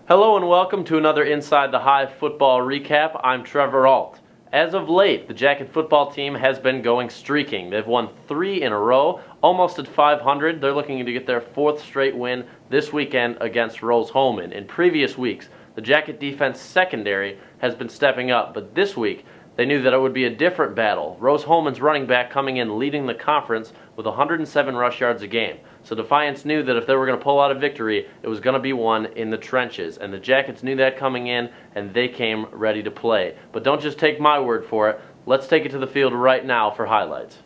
Hello and welcome to another Inside the Hive football recap. I'm Trevor Alt. As of late, the Jacket football team has been going streaking. They've won 3 in a row, almost at 500. They're looking to get their 4th straight win this weekend against Rose-Hulman. In previous weeks, the Jacket defense secondary has been stepping up, but this week they knew that it would be a different battle. Rose-Hulman's running back coming in leading the conference with 107 rush yards a game. So Defiance knew that if they were going to pull out a victory, it was going to be one in the trenches. And the Jackets knew that coming in, and they came ready to play. But don't just take my word for it. Let's take it to the field right now for highlights.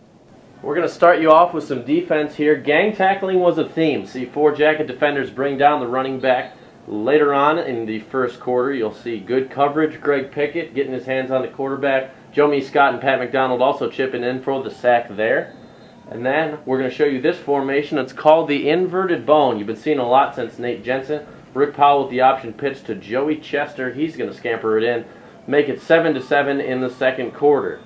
We're going to start you off with some defense here. Gang tackling was a theme. See 4 Jacket defenders bring down the running back. Later on in the first quarter, you'll see good coverage. Greg Pickett getting his hands on the quarterback. Joe Scott and Pat McDonald also chipping in for the sack there. And then we're going to show you this formation. It's called the inverted bone. You've been seeing a lot since Nate Jensen. Rick Powell with the option pitch to Joey Chester. He's going to scamper it in. Make it 7-7 in the second quarter.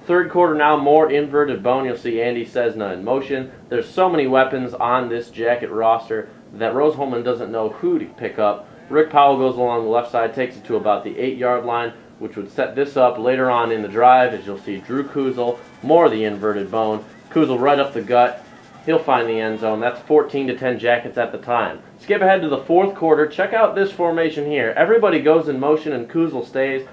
Third quarter now, more inverted bone. You'll see Andy Cessna in motion. There's so many weapons on this Jacket roster that Rose-Hulman doesn't know who to pick up. Rick Powell goes along the left side, takes it to about the 8-yard line, which would set this up later on in the drive, as you'll see Drew Kuzel, more of the inverted bone. Kuzel right up the gut. He'll find the end zone. That's 14-10 Jackets at the time. Skip ahead to the fourth quarter. Check out this formation here. Everybody goes in motion and Kuzel stays.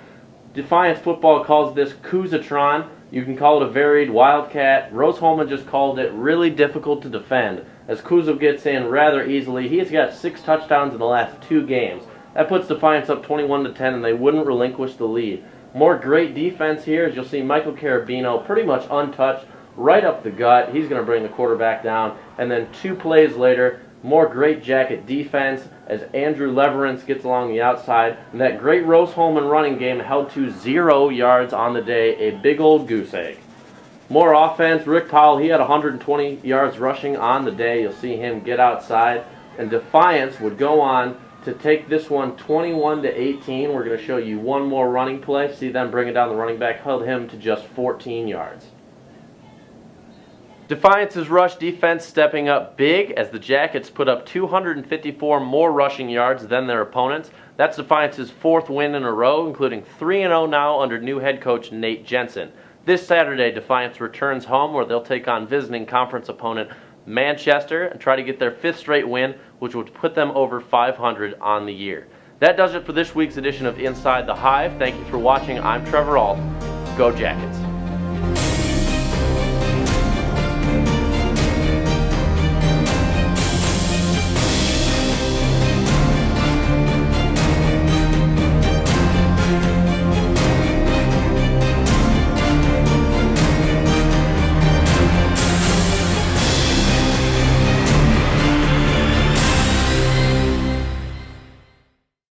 Defiance football calls this Kuzatron. You can call it a varied wildcat. Rose-Hulman just called it really difficult to defend, as Kuzel gets in rather easily. He has got 6 touchdowns in the last 2 games. That puts Defiance up 21-10, and they wouldn't relinquish the lead. More great defense here, as you'll see Michael Carabino pretty much untouched, right up the gut. He's going to bring the quarterback down. And then 2 plays later, more great Jacket defense as Andrew Leverance gets along the outside. And that great Rose-Hulman running game held to 0 yards on the day, a big old goose egg. More offense. Rick Powell, he had 120 yards rushing on the day. You'll see him get outside. And Defiance would go on to take this one 21-18. We're going to show you one more running play. See them bring it down. The running back held him to just 14 yards. Defiance's rush defense stepping up big as the Jackets put up 254 more rushing yards than their opponents. That's Defiance's 4th win in a row, including 3-0 now under new head coach Nate Jensen. This Saturday, Defiance returns home where they'll take on visiting conference opponent Manchester and try to get their 5th straight win, which would put them over 500 on the year. That does it for this week's edition of Inside the Hive. Thank you for watching. I'm Trevor Alt. Go Jackets.